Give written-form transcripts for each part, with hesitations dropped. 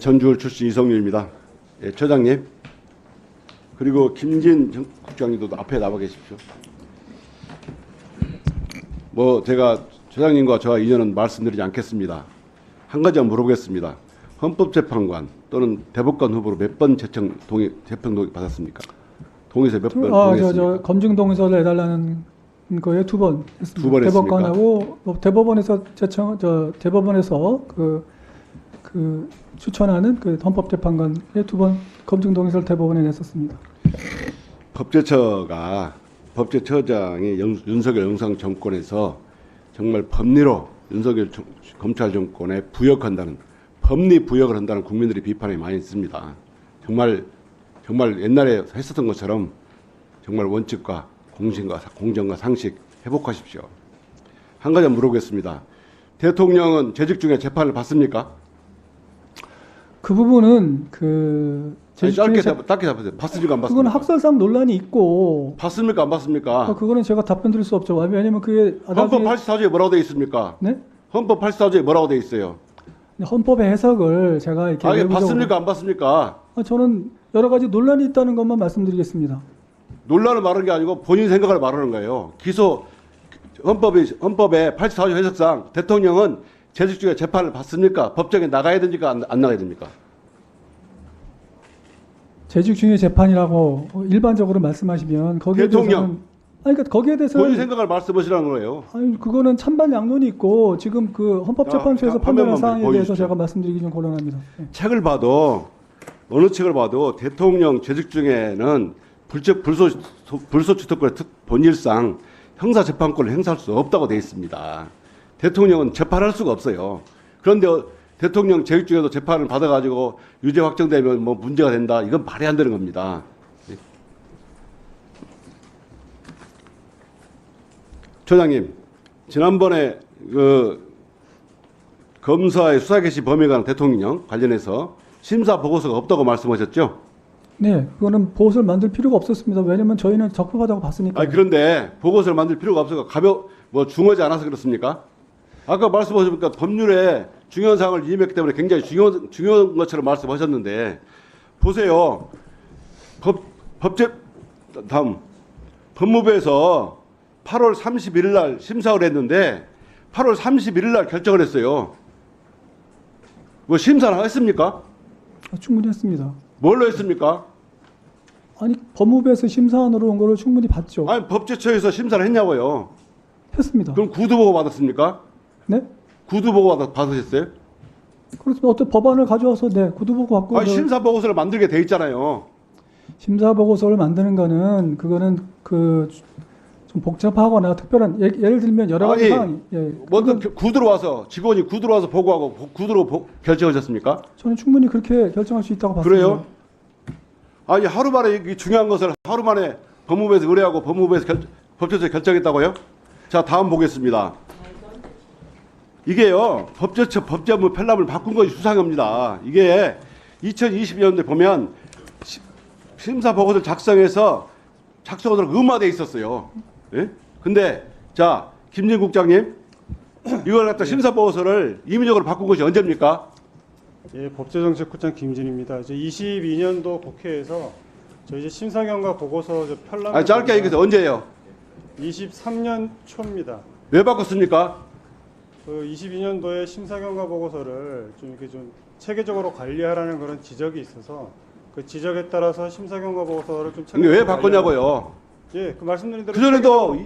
전주울 출신 이성윤입니다. 예, 처장님 그리고 김진 국장님도 앞에 나와 계십시오. 제가 처장님과 저와 인연은 말씀드리지 않겠습니다. 한 가지만 물어보겠습니다. 헌법재판관 또는 대법관 후보로 몇 번 재평 동의 받았습니까? 동의서 몇 번 동의했습니까? 저 검증 동의서를 내달라는 거에 2번 했습니다. 두 번 했습니까? 대법관하고 대법원에서 대법원에서 그 추천하는 그 헌법재판관에 2번 검증 동의서를 대법원에 냈었습니다. 법제처장이 윤석열 영상 정권에서 정말 법리로 윤석열 검찰 정권에 부역한다는 법리 부역을 한다는 국민들의 비판이 많이 있습니다. 정말 옛날에 했었던 것처럼 정말 원칙과 공정과 상식 회복하십시오. 한 가지 물어보겠습니다. 대통령은 재직 중에 재판을 받습니까? 그 부분은 짧게 답하세요. 받습니까 안 받습니까? 그건 학설상 논란이 있고 받습니까 안 받습니까? 그거는 제가 답변 드릴 수 없죠. 왜냐하면 그게 헌법 84조에 뭐라고 되어 있습니까? 네? 헌법 84조에 뭐라고 되어 있어요? 헌법의 해석을 제가 이렇게 받습니까 안 받습니까? 저는 여러 가지 논란이 있다는 것만 말씀드리겠습니다. 논란을 말하는 게 아니고 본인 생각을 말하는 거예요. 헌법의 84조 해석상 대통령은 재직 중에 재판을 받습니까? 법정에 나가야 됩니까? 안 나가야 됩니까? 재직 중에 재판이라고 일반적으로 말씀하시면 거기에 대통령. 그러니까 거기에 대해서는 본인 생각을 말씀하시라는 거예요. 그거는 찬반 양론이 있고 지금 그 헌법재판소에서 판단한 사항에 대해서 보여주십시오. 제가 말씀드리기 좀 곤란합니다. 네. 책을 봐도 어느 책을 봐도 대통령 재직 중에는 불소추특권의 본질상 형사재판권을 행사할 수 없다고 되어 있습니다. 대통령은 재판할 수가 없어요. 그런데 대통령 재직 중에도 재판을 받아가지고 유죄 확정되면 문제가 된다. 이건 말이 안 되는 겁니다. 처장님, 지난번에 검사의 수사 개시 범위에 관한 대통령 관련해서 심사 보고서가 없다고 말씀하셨죠? 네, 그거는 보고서를 만들 필요가 없었습니다. 왜냐하면 저희는 적법하다고 봤으니까. 그런데 보고서를 만들 필요가 없어서 중요하지 않아서 그렇습니까? 아까 말씀하셨으니까 법률에 중요한 사항을 이임했기 때문에 굉장히 중요한 것처럼 말씀하셨는데 보세요. 다음 법무부에서 8월 31일 날 심사를 했는데 8월 31일 날 결정을 했어요. 심사는 했습니까? 충분히 했습니다. 뭘로 했습니까? 법무부에서 심사안으로 온 거를 충분히 봤죠. 법제처에서 심사를 했냐고요. 했습니다. 그럼 구두보고 받았습니까? 네? 구두보고 받으셨어요? 그렇습니다. 어떤 법안을 가져와서 구두보고 갖고 심사 보고서를 만들게 돼 있잖아요. 심사 보고서를 만드는 거는 그거는 좀 복잡하거나 특별한 예를 들면 여러 가지 상황이 구두로 와서 직원이 구두로 와서 보고하고 구두로 결정하셨습니까? 저는 충분히 그렇게 결정할 수 있다고 봤습니다. 그래요? 하루 만에 이 중요한 것을 하루 만에 법무부에서 의뢰하고 법무부에서 법제처에 결정했다고요? 자, 다음 보겠습니다. 이게요, 법제처 법제업무 편람을 바꾼 것이 수상합니다. 이게 2020년도에 보면 심사 보고서를 작성해서 의무화되어 있었어요. 예? 근데 자, 김진 국장님, 이걸 갖다 심사 보고서를 임의적으로 바꾼 것이 언제입니까? 예, 법제정책국장 김진입니다. 이제 22년도 국회에서 이제 심사경과 보고서 편람. 짧게 얘기해서 언제예요? 23년 초입니다. 왜 바꿨습니까? 22년도에 심사경과 보고서를 이렇게 체계적으로 관리하라는 그런 지적이 있어서 그 지적에 따라서 심사경과 보고서를 근데 왜 바꿨냐고요? 예, 그 말씀드린 대로. 그전에도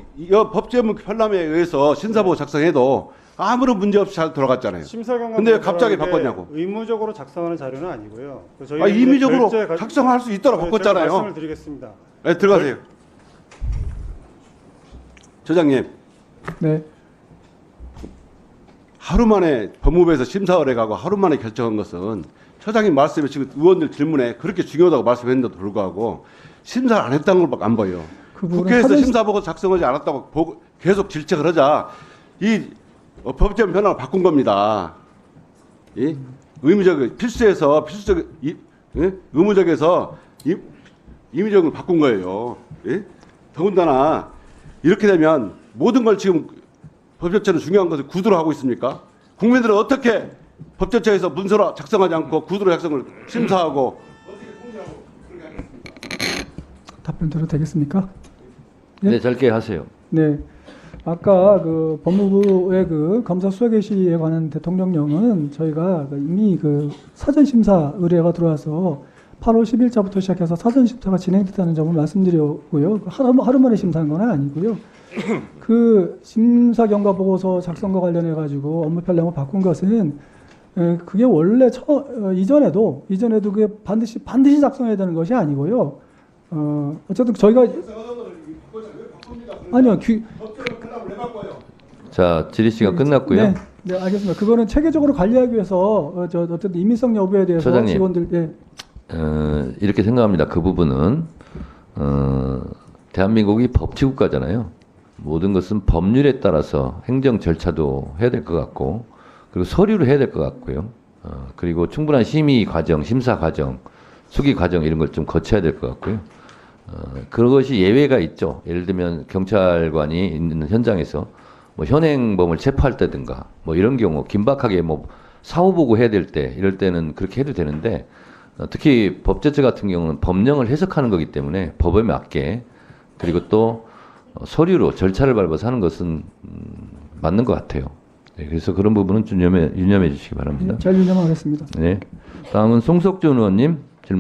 법제업무 편람에 의해서 심사보고 작성해도 아무런 문제 없이 잘 돌아갔잖아요. 근데 왜 갑자기 바꿨냐고? 의무적으로 작성하는 자료는 아니고요. 임의적으로 작성할 수 있도록 바꿨잖아요. 제가 말씀을 드리겠습니다. 네, 들어가세요. 처장님. 네. 하루 만에 법무부에서 심사 의뢰가고 하루 만에 결정한 것은 처장님 말씀에 지금 의원들 질문에 그렇게 중요하다고 말씀했는데도 불구하고 심사를 안 했다는 것밖에 안 보여요. 국회에서 심사보고 작성하지 않았다고 계속 질책을 하자 이 법제법 변화를 바꾼 겁니다. 의무적에서 임의적으로 바꾼 거예요. 더군다나 이렇게 되면 모든 걸 지금 법제처는 중요한 것을 구두로 하고 있습니까? 국민들은 어떻게 법제처에서 문서로 작성하지 않고 구두로 작성을 심사하고 답변 드려도 되겠습니까? 예? 네, 짧게 하세요. 네. 아까 그 법무부의 그 검사 수사 개시에 관한 대통령령은 저희가 이미 그 사전 심사 의뢰가 들어와서 8월 10일자부터 시작해서 사전 심사가 진행됐다는 점을 말씀드리고요. 하루 만에 심사한 건 아니고요. 그 심사 경과 보고서 작성과 관련해 가지고 업무 편량을 바꾼 것은 그게 원래 이전에도 그게 반드시 작성해야 되는 것이 아니고요. 어쨌든 저희가 아니요. 자, 질의 시간 끝났고요. 네, 네, 알겠습니다. 그거는 체계적으로 관리하기 위해서 어쨌든 임의성 여부에 대해서 처장님. 직원들 이렇게 생각합니다. 그 부분은 대한민국이 법치국가잖아요. 모든 것은 법률에 따라서 행정 절차도 해야 될 것 같고, 그리고 서류를 해야 될 것 같고요. 그리고 충분한 심의 과정, 심사 과정, 수기 과정 이런 걸 좀 거쳐야 될 것 같고요. 그것이 예외가 있죠. 예를 들면 경찰관이 있는 현장에서 뭐 현행범을 체포할 때든가 뭐 이런 경우 긴박하게 뭐 사후 보고해야 될 때 이럴 때는 그렇게 해도 되는데 특히 법제처 같은 경우는 법령을 해석하는 거기 때문에 법에 맞게 그리고 또 서류로 절차를 밟아서 하는 것은 맞는 것 같아요. 네, 그래서 그런 부분은 좀 유념해 주시기 바랍니다. 잘 유념하겠습니다. 네. 다음은 송석준 의원님.